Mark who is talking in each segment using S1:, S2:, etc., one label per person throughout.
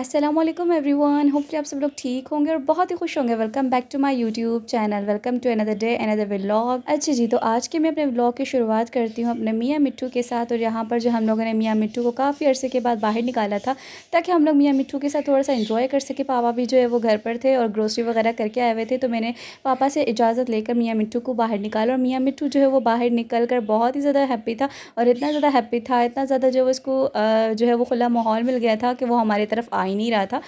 S1: अस्सलाम वालेकुम everyone. Hopefully आप सब लोग ठीक होंगे और बहुत ही खुश होंगे। Welcome back to my YouTube channel. Welcome to another day another vlog. अच्छा जी, तो आज के मैं अपने व्लॉग की शुरुआत करती हूँ अपने मियाँ मिट्ठू के साथ। और यहाँ पर जो हम लोगों ने मियाँ मिट्ठू को काफ़ी अरसे के बाद बाहर निकाला था ताकि हम लोग मियाँ मिट्ठू के साथ थोड़ा सा इंजॉय कर सके। पापा भी जो है वो घर पर थे और ग्रोसरी वगैरह करके आए हुए थे, तो मैंने पापा से इजाज़त लेकर मियाँ मिट्ठू को बाहर निकाला। और मियाँ मिट्ठू जो है वो बाहर निकल कर बहुत ही ज़्यादा हैप्पी था। और इतना ज़्यादा हैप्पी था, इतना ज़्यादा जो उसको जो है वो खुला माहौल मिल गया था कि वो हमारी तरफ आ ही नहीं रहा था।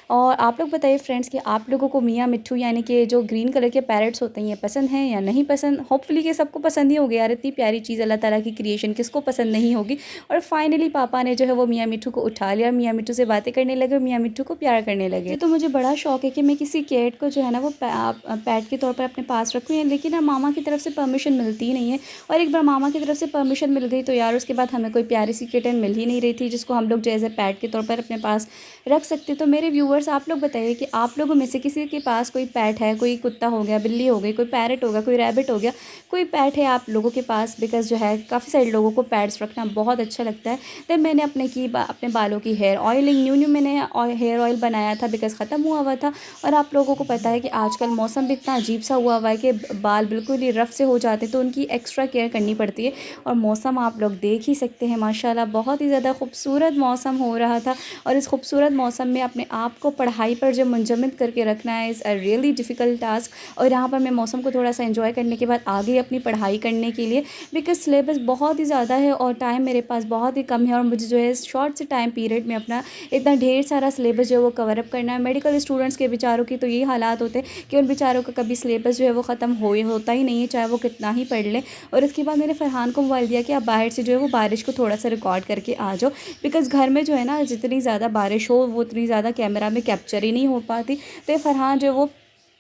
S1: और आप लोग बताइए फ्रेंड्स कि आप लोगों को मियाँ मिट्ठू यानी कि जो ग्रीन कलर के पैरट्स होते हैं ये पसंद हैं या नहीं पसंद। होपफुली कि सबको पसंद ही होगी यार, इतनी प्यारी चीज़ अल्लाह ताला की क्रिएशन, किसको पसंद नहीं होगी। और फाइनली पापा ने जो है वो मियाँ मिट्ठू को उठा लिया, मियाँ मिट्ठू से बातें करने लगे और मियाँ मिट्ठू को प्यार करने लगे। तो मुझे बड़ा शौक है कि मैं किसी कैट को जो है ना वो पैट के तौर पर अपने पास रखूँ, लेकिन ना मामा की तरफ से परमिशन मिलती ही नहीं है। और एक बार मामा की तरफ से परमिशन मिल गई तो यार उसके बाद हमें कोई प्यारी सी किटन मिल ही नहीं रही थी जिसको हम लोग जो एज ए पैट के तौर पर अपने पास रख सकते। तो मेरे व्यूअर्स, आप लोग बताइए कि आप लोगों में से किसी के पास कोई पेट है, कोई कुत्ता हो गया, बिल्ली हो गई, कोई पैरट हो गया, कोई रैबिट हो गया, कोई पेट है आप लोगों के पास। बिकॉज़ जो है काफ़ी सारे लोगों को पेट्स रखना बहुत अच्छा लगता है। देन मैंने अपने बालों की हेयर ऑयलिंग न्यू न्यू मैंने हेयर ऑयल बनाया था बिकॉज़ ख़त्म हुआ हुआ था। और आप लोगों को पता है कि आजकल मौसम भी इतना अजीब सा हुआ हुआ है कि बाल बिल्कुल ही रफ़ से हो जाते हैं, तो उनकी एक्स्ट्रा केयर करनी पड़ती है। और मौसम आप लोग देख ही सकते हैं, माशाल्लाह बहुत ही ज़्यादा खूबसूरत मौसम हो रहा था। और इस खूबसूरत मौसम में अपने आप को पढ़ाई पर जब मुंजमद करके रखना है is a really difficult task. और यहाँ पर मैं मौसम को थोड़ा सा एंजॉय करने के बाद आगे अपनी पढ़ाई करने के लिए, बिकॉज़ सिलेबस बहुत ही ज़्यादा है और टाइम मेरे पास बहुत ही कम है। और मुझे जो है शॉर्ट से टाइम पीरियड में अपना इतना ढेर सारा सिलेबस जो है वो कवर अप करना है। मेडिकल स्टूडेंट्स के बेचारों की तो यही हालात होते हैं कि उन बेचारों का कभी सिलेबस जो है वो ख़त्म होता ही नहीं है, चाहे वो कितना ही पढ़ लें। और इसके बाद मैंने फ़रहान को मोबाइल दिया कि आप बाहर से जो है वो बारिश को थोड़ा सा रिकॉर्ड करके आ जाओ। बिकॉज़ घर में जो है ना जितनी ज़्यादा बारिश हो वो उतनी ज़्यादा कैमरा में कैप्चर ही नहीं हो पाती। तो ये फ़रहान जो है वो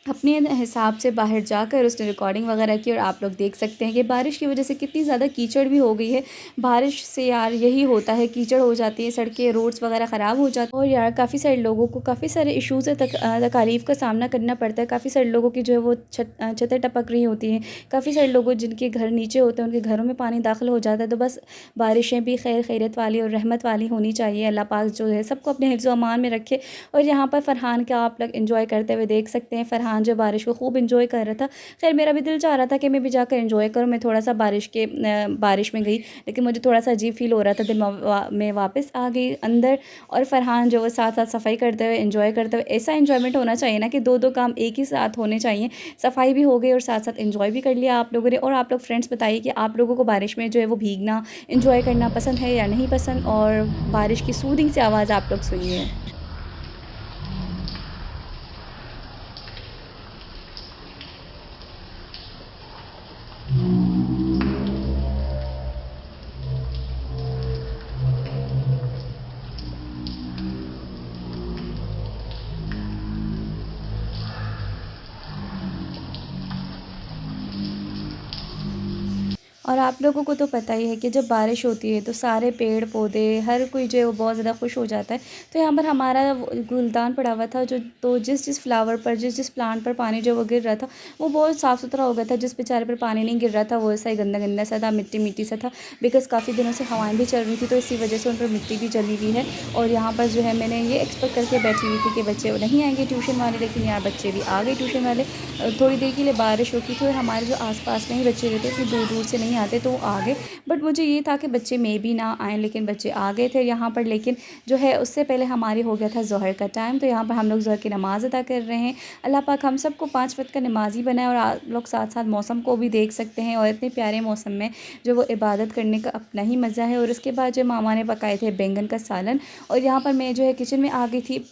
S1: अपने हिसाब से बाहर जाकर उसने रिकॉर्डिंग वगैरह की। और आप लोग देख सकते हैं कि बारिश की वजह से कितनी ज़्यादा कीचड़ भी हो गई है। बारिश से यार यही होता है, कीचड़ हो जाती है, सड़कें रोड्स वगैरह ख़राब हो जाती हैं। और यार काफ़ी सारे लोगों को काफ़ी सारे इशूज़ तकालीफ का सामना करना पड़ता है। काफ़ी सारे लोगों की जो है वो छतें टपक रही होती हैं। काफ़ी सारे लोगों जिनके घर नीचे होते हैं उनके घरों में पानी दाखिल हो जाता है। तो बस बारिशें भी खैर खैरियत वाली और रहमत वाली होनी चाहिए। अल्लाह पाक जो है सबको अपने हिफ्ज़ व अमान में रखे। और यहाँ पर फ़रहान का आप लोग एंजॉय करते हुए देख सकते हैं। फ़रहान जो बारिश को खूब एंजॉय कर रहा था। खैर मेरा भी दिल चाह रहा था कि मैं भी जाकर एंजॉय करूँ। मैं थोड़ा सा बारिश में गई, लेकिन मुझे थोड़ा सा अजीब फ़ील हो रहा था। फिर मैं वापस आ गई अंदर। और फ़रहान जो वो साथ साथ सफाई करते हुए एंजॉय करते हुए, ऐसा एंजॉयमेंट होना चाहिए ना कि दो दो काम एक ही साथ होने चाहिए। सफाई भी हो गई और साथ साथ एंजॉय भी कर लिया आप लोगों ने। और आप लोग फ्रेंड्स बताइए कि आप लोगों को बारिश में जो है वो भीगना, एंजॉय करना पसंद है या नहीं पसंद। और बारिश की सूदिंग सी आवाज़ आप लोग सुनिए। और आप लोगों को तो पता ही है कि जब बारिश होती है तो सारे पेड़ पौधे हर कोई जो है वो बहुत ज़्यादा खुश हो जाता है। तो यहाँ पर हमारा वो गुलदान पड़ा हुआ था, जो तो जिस जिस फ्लावर पर, जिस जिस प्लांट पर पानी जो वो गिर रहा था वो बहुत साफ़ सुथरा हो गया था। जिस बेचारे पर पानी नहीं गिर रहा था वो ऐसा ही गंदा गंदा सा था, मिट्टी मिट्टी सा था। बिकॉज़ काफ़ी दिनों से हवाएं भी चल रही थी तो इसी वजह से उन पर मिट्टी भी जली हुई है। और यहाँ पर जो है मैंने ये एक्सपेक्ट करके बैठी हुई थी कि बच्चे नहीं आएंगे ट्यूशन वाले, लेकिन यार बच्चे भी आ गए ट्यूशन वाले। थोड़ी देर के लिए बारिश होती थी और हमारे जो आस-पास में ही बच्चे रहते थे, दूर-दूर से नहीं आते, तो वो आ गए। बट मुझे ये था कि बच्चे मे बी ना आएँ, लेकिन बच्चे आ गए थे यहाँ पर। लेकिन जो है उससे पहले हमारी हो गया था ज़ोहर का टाइम, तो यहाँ पर हम लोग ज़ोहर की नमाज़ अदा कर रहे हैं। अल्लाह पाक हम सबको 5 वक़्त का नमाज़ी बनाए। और आप लोग साथ-साथ मौसम को भी देख सकते हैं। और इतने प्यारे मौसम में जो वो इबादत करने का अपना ही मज़ा है। और उसके बाद जो मामा ने पकाए थे बैंगन का सालन। और यहाँ पर मैं जो है किचन में आ गई थी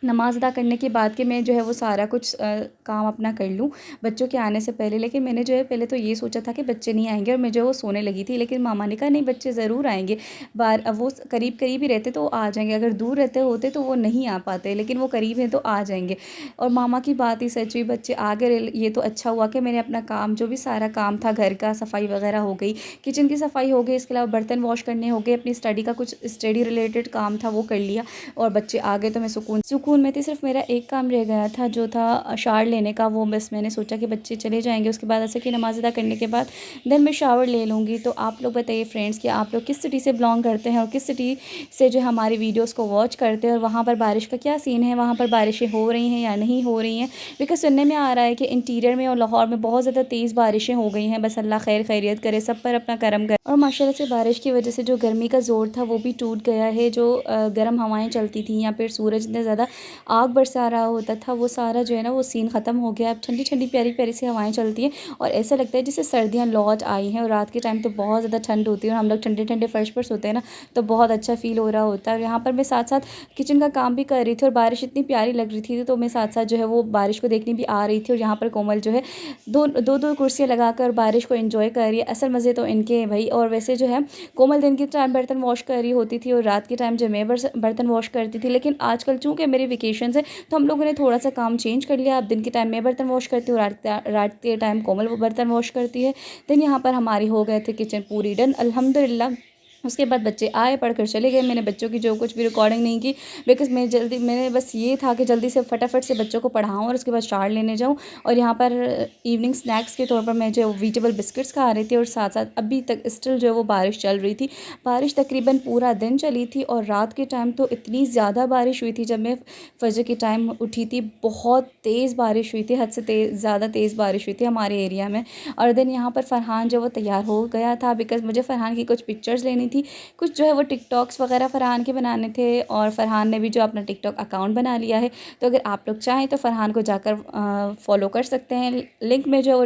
S1: नमाज़ अदा करने के बाद कि मैं जो है वो सारा कुछ काम अपना कर लूँ बच्चों के आने से पहले। लेकिन मैंने जो है पहले तो ये सोचा था कि बच्चे नहीं आएँगे और मैं जो है वो सोने लगी थी। लेकिन मामा ने कहा नहीं, बच्चे ज़रूर आएँगे। अब वो करीब करीब ही रहते तो वो आ जाएँगे, अगर दूर रहते होते तो वो नहीं आ पाते, लेकिन वो करीब हैं तो आ जाएँगे। और मामा की बात ही सच हुई, बच्चे आ गए। ये तो अच्छा हुआ कि मैंने अपना काम, जो भी सारा काम था घर का, सफाई वगैरह हो गई, किचन की सफाई हो गई, इसके अलावा बर्तन वॉश करने हो गए, अपनी स्टडी का कुछ स्टडी रिलेटेड काम था वो कर लिया। और बच्चे आ गए तो मैं सुकून सुकून में थी। सिर्फ मेरा एक काम रह गया था जो था शावर लेने का। वो बस मैंने सोचा कि बच्चे चले जाएंगे उसके बाद असर की नमाज़ अदा करने के बाद देन मैं शावर ले लूँगी। तो आप लोग बताइए फ्रेंड्स कि आप लोग किस सिटी से बिलोंग करते हैं और किस सिटी से जो हमारी वीडियोज़ को वॉच करते हैं, और वहाँ पर बारिश का क्या सीन है, वहाँ पर बारिशें हो रही हैं या नहीं हो रही हैं। बिकॉज़ सुनने में आ रहा है कि इंटीरियर में और लाहौर में बहुत ज़्यादा तेज़ बारिशें हो गई हैं। बस अल्लाह खैर खैरियत करे, सब पर अपना करम करे। और माशाल्लाह से बारिश की वजह से जो गर्मी का ज़ोर था वो भी टूट गया है। जो गर्म हवाएं चलती थी या फिर सूरज इतना ज़्यादा आग बरसा रहा होता था, वो सारा जो है ना वो सीन ख़त्म हो गया। अब ठंडी ठंडी प्यारी प्यारी सी हवाएं चलती हैं और ऐसा लगता है जैसे सर्दियाँ लौट आई हैं। और रात के टाइम तो बहुत ज़्यादा ठंड होती है और हम लोग ठंडे ठंडे फर्श पर सोते हैं ना, तो बहुत अच्छा फ़ील हो रहा होता है। और यहाँ पर मैं साथ साथ किचन का काम भी कर रही थी और बारिश इतनी प्यारी लग रही थी, तो मैं साथ साथ जो है वो बारिश को देखने भी आ रही थी। और यहाँ पर कोमल जो है दो कुर्सियाँ लगाकर बारिश को एंजॉय कर रही है। असल मज़े तो इनके हैं भाई। और वैसे जो है कोमल दिन के टाइम बर्तन वॉश कर रही होती थी और रात के टाइम जो मैं बर्तन वॉश करती थी। लेकिन आजकल चूँकि मेरे वेकेशन है तो हम लोगों ने थोड़ा सा काम चेंज कर लिया। अब दिन के टाइम मैं बर्तन वॉश करती हूँ, रात के टाइम कोमल वो बर्तन वॉश करती है। देन यहाँ पर हमारी हो गए थे किचन पूरी डन अल्हम्दुलिल्लाह। उसके बाद बच्चे आए, पढ़कर चले गए। मैंने बच्चों की जो कुछ भी रिकॉर्डिंग नहीं की बिकॉज़ मैंने बस ये था कि जल्दी से फटाफट से बच्चों को पढ़ाऊँ और उसके बाद शावर लेने जाऊँ। और यहाँ पर इवनिंग स्नैक्स के तौर पर मैं जो वेजिटेबल बिस्किट्स खा रही थी और साथ साथ अभी तक स्टिल जो है वो बारिश चल रही थी। बारिश तकरीबन पूरा दिन चली थी और रात के टाइम तो इतनी ज़्यादा बारिश हुई थी। जब मैं फजर के टाइम उठी थी बहुत तेज़ बारिश हुई थी, हद से ज़्यादा तेज़ बारिश हुई थी हमारे एरिया में। और देन यहाँ पर फ़रहान जो वो तैयार हो गया था बिकॉज़ मुझे फ़रहान की कुछ पिक्चर्स लेनी थी। कुछ जो है वो टिकटॉक्स वगैरह फ़रहान के बनाने थे और फ़रहान ने भी जो अपना टिकटॉक अकाउंट बना लिया है। तो अगर आप लोग चाहें तो फ़रहान को जाकर फॉलो कर सकते हैं। लिंक में जो है वो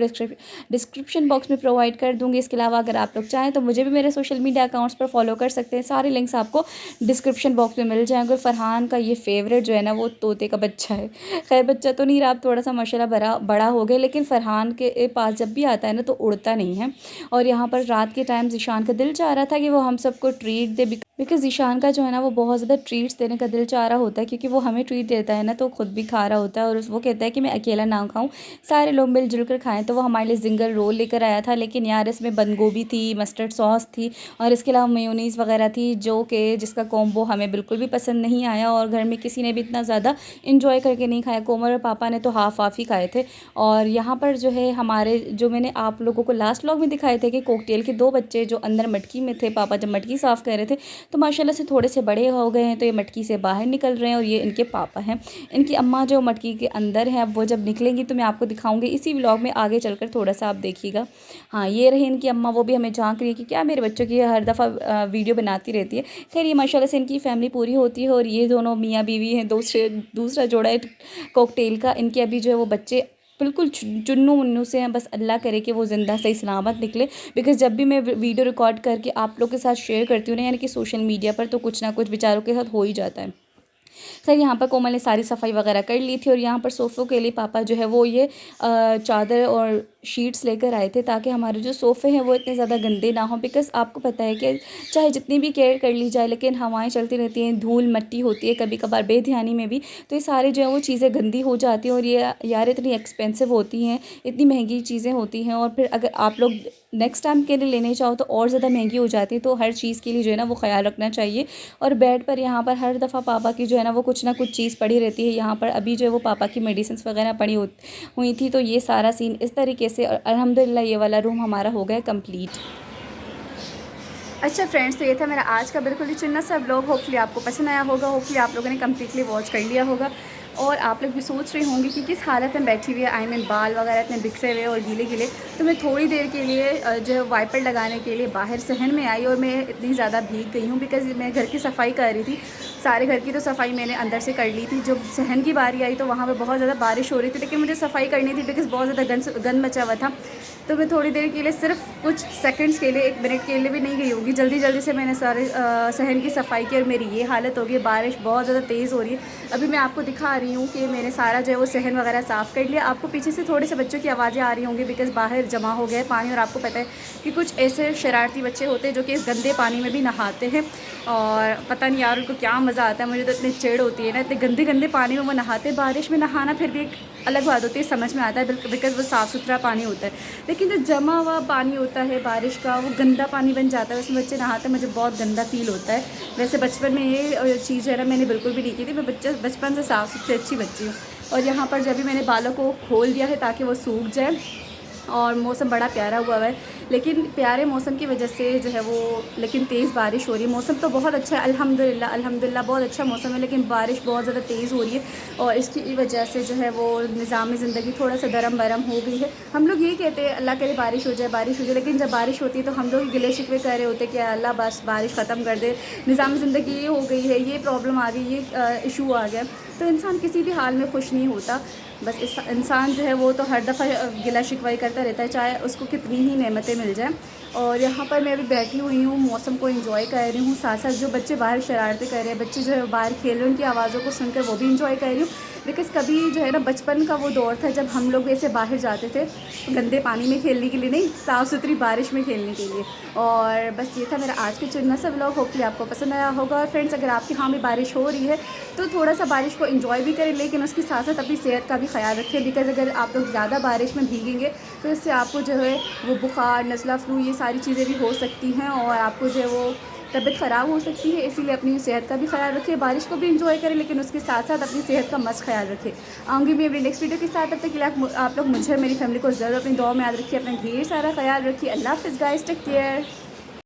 S1: डिस्क्रिप्शन बॉक्स में प्रोवाइड कर दूँगी। इसके अलावा अगर आप लोग चाहें तो मुझे भी मेरे सोशल मीडिया अकाउंट्स पर फॉलो कर सकते हैं। सारे लिंक्स आपको डिस्क्रिप्शन बॉक्स में मिल जाएंगे। फ़रहान का ये फेवरेट जो है ना वो तोते का बच्चा है। खैर बच्चा तो नहीं रहा, अब थोड़ा सा माशाल्लाह बड़ा हो गया, लेकिन फ़रहान के पास जब भी आता है ना तो उड़ता नहीं है। और यहाँ पर रात के टाइम ज़ीशान का दिल चाह रहा था कि वो हम सबको ट्रीट दे बिकॉज़ ज़ीशान का जो है ना वो बहुत ज़्यादा ट्रीट्स देने का दिल चाह रहा होता है, क्योंकि वो हमें ट्रीट देता है ना तो खुद भी खा रहा होता है। और वो कहता है कि मैं अकेला ना खाऊं, सारे लोग मिलजुल कर खाएं। तो वो हमारे लिए जिंगर रोल लेकर आया था, लेकिन यार इसमें बंद गोभी थी, मस्टर्ड सॉस थी और इसके अलावा मेयोनीज़ वगैरह थी, जो कि जिसका कॉम्बो हमें बिल्कुल भी पसंद नहीं आया और घर में किसी ने भी इतना ज़्यादा इंजॉय करके नहीं खाया। कोमल और पापा ने तो हाफ़ ही खाए थे। और यहाँ पर जो है हमारे जो मैंने आप लोगों को लास्ट व्लॉग में दिखाए थे कि कॉकटेल के 2 बच्चे जो अंदर मटकी में थे, पापा जब मटकी साफ़ कर रहे थे तो माशाल्लाह से थोड़े से बड़े हो गए हैं, तो ये मटकी से बाहर निकल रहे हैं और ये इनके पापा हैं। इनकी अम्मा जो मटकी के अंदर है, अब वो जब निकलेंगी तो मैं आपको दिखाऊंगी इसी व्लॉग में, आगे चलकर थोड़ा सा आप देखिएगा। हाँ, ये रही इनकी अम्मा, वो भी हमें झांक रही है कि क्या मेरे बच्चों की हर दफ़ा वीडियो बनाती रहती है। खैर ये माशाल्लाह से इनकी फैमिली पूरी होती है और ये दोनों मियाँ बीवी हैं, दूसरा जोड़ा है कॉकटेल का। इनके अभी जो है वो बच्चे बिल्कुल चुन्नू मुन्नू से हैं, बस अल्लाह करे कि वो ज़िंदा सही सलामत निकले। बिकॉज़ जब भी मैं वीडियो रिकॉर्ड करके आप लोग के साथ शेयर करती हूँ ना, यानी कि सोशल मीडिया पर, तो कुछ ना कुछ बेचारों के साथ हो ही जाता है। खैर यहाँ पर कोमल ने सारी सफाई वगैरह कर ली थी और यहाँ पर सोफ़ों के लिए पापा जो है वो ये चादर और शीट्स लेकर आए थे, ताकि हमारे जो सोफ़े हैं वो इतने ज़्यादा गंदे ना हों। बिकॉज़ आपको पता है कि चाहे जितनी भी केयर कर ली जाए, लेकिन हवाएं चलती रहती हैं, धूल मिट्टी होती है कभी कभार बेध्यानी में भी, तो ये सारे जो है वो चीज़ें गंदी हो जाती हैं। और ये यार इतनी एक्सपेंसिव होती हैं, इतनी महंगी चीज़ें होती हैं, और फिर अगर आप लोग नेक्स्ट टाइम के लिए लेने चाहो तो और ज़्यादा महंगी हो जाती है। तो हर चीज़ के लिए जो है ना वो ख्याल रखना चाहिए। और बेड पर यहाँ पर हर दफ़ा पापा की जो है ना वो कुछ ना कुछ चीज़ पड़ी रहती है। यहाँ पर अभी जो है वो पापा की मेडिसिन वगैरह पड़ी हुई थी। तो ये सारा सीन इस तरीके से, और अल्हम्दुलिल्लाह ये वाला रूम हमारा हो गया कंप्लीट। अच्छा फ्रेंड्स, तो ये था मेरा आज का बिल्कुल ही चुन्ना सा व्लॉग। होपफुली आपको पसंद आया होगा, होपफुली आप लोगों ने कम्प्लीटली वॉच कर लिया होगा। और आप लोग भी सोच रहे होंगे कि किस हालत में बैठी हुई है, आई मीन बाल वगैरह इतने बिखरे हुए और गीले गीले। तो मैं थोड़ी देर के लिए जो है वाइपर लगाने के लिए बाहर सहन में आई और मैं इतनी ज़्यादा भीग गई हूँ बिकॉज़ मैं घर की सफाई कर रही थी। सारे घर की तो सफाई मैंने अंदर से कर ली थी। जब सहन की बारी आई तो वहाँ पर बहुत ज़्यादा बारिश हो रही थी, लेकिन मुझे सफाई करनी थी बिकॉज़ बहुत ज़्यादा गंद मचा हुआ था। तो मैं थोड़ी देर के लिए, सिर्फ कुछ सेकंड्स के लिए, 1 मिनट के लिए भी नहीं गई होगी, जल्दी जल्दी से मैंने सारे सहन की सफाई की और मेरी ये हालत हो गई। बारिश बहुत ज़्यादा तेज़ हो रही है। अभी मैं आपको दिखा रही हूँ कि मैंने सारा जो है वो सहन वगैरह साफ़ कर लिया। आपको पीछे से थोड़े से बच्चों की आवाज़ें आ रही होंगी बिकॉज़ बाहर जमा हो गया है पानी। और आपको पता है कि कुछ ऐसे शरारती बच्चे होते हैं जो कि इस गंदे पानी में भी नहाते हैं, और पता नहीं यार उनको क्या मज़ा आता है। मुझे तो इतनी चिढ़ होती है ना, इतने गंदे गंदे पानी में वो नहाते। बारिश में नहाना फिर भी एक अलग बात होती है, समझ में आता है बिकॉज़ वो साफ़ सुथरा पानी होता है। लेकिन जो जमा हुआ पानी होता है बारिश का, वो गंदा पानी बन जाता है, उसमें बच्चे नहाते हैं, मुझे बहुत गंदा फ़ील होता है। वैसे बचपन में ये चीज़ है ना मैंने बिल्कुल भी नहीं की थी, मैं बचपन से साफ़ सुथरी अच्छी बच्ची हूँ। और यहाँ पर जब भी मैंने बालों को खोल दिया है ताकि वो सूख जाए, और मौसम बड़ा प्यारा हुआ है। लेकिन प्यारे मौसम की वजह से जो है वो, लेकिन तेज़ बारिश हो रही है। मौसम तो बहुत अच्छा है, अल्हम्दुलिल्लाह अल्हम्दुलिल्लाह बहुत अच्छा मौसम है, लेकिन बारिश बहुत ज़्यादा तेज़ हो रही है और इसकी वजह से जो है वो निज़ाम ज़िंदगी थोड़ा सा दरम बरम हो गई है। हम लोग यही कहते हैं अल्लाह करे बारिश हो जाए, बारिश हो जाए, लेकिन जब बारिश होती है तो हम लोग गिले शिकवे कर रहे होते हैं कि अल्लाह बस बारिश ख़त्म कर दे, निज़ाम ज़िंदगी ये हो गई है, ये प्रॉब्लम आ गई, ये इशू आ गया। तो इंसान किसी भी हाल में खुश नहीं होता। बस इस इंसान जो है वो तो हर दफ़ा गिला शिकवाई करता रहता है, चाहे उसको कितनी ही नेमतें मिल जाएँ। और यहाँ पर मैं अभी बैठी हुई हूँ, मौसम को एंजॉय कर रही हूँ, साथ साथ जो बच्चे बाहर शरारतें कर रहे हैं, बच्चे जो है बाहर खेल रहे हैं, उनकी आवाज़ों को सुनकर वो भी एंजॉय कर रही हूँ। बिकॉज़ कभी जो है ना बचपन का वो दौर था जब हम लोग ऐसे बाहर जाते थे गंदे पानी में खेलने के लिए नहीं, साफ़ सुथरी बारिश में खेलने के लिए। और बस ये था मेरा आज का चुना सा व्लॉग, होपफुली आपको पसंद आया होगा। और फ्रेंड्स, अगर आपके यहाँ भी बारिश हो रही है तो थोड़ा सा बारिश को एंजॉय भी करें, लेकिन उसके साथ साथ अपनी सेहत का भी ख्याल रखें। बिकॉज़ अगर आप लोग ज़्यादा बारिश में भीगेंगे तो इससे आपको जो है वो बुखार, नज़ला, फ्लू, ये सारी चीज़ें भी हो सकती हैं और आपको जो है वो तबीयत ख़राब हो सकती है। इसीलिए अपनी सेहत का भी ख्याल रखें, बारिश को भी एंजॉय करें, लेकिन उसके साथ साथ अपनी सेहत का मस्त ख्याल रखें। आऊँगी मैं अपनी नेक्स्ट वीडियो के साथ, तब तक के लिए आप लोग मुझे और मेरी फैमिली को ज़रूर अपनी दुआ में याद रखिए। अपना ढेर सारा ख्याल रखिए। अल्लाह हाफ़िज़ गाइस, टेक केयर।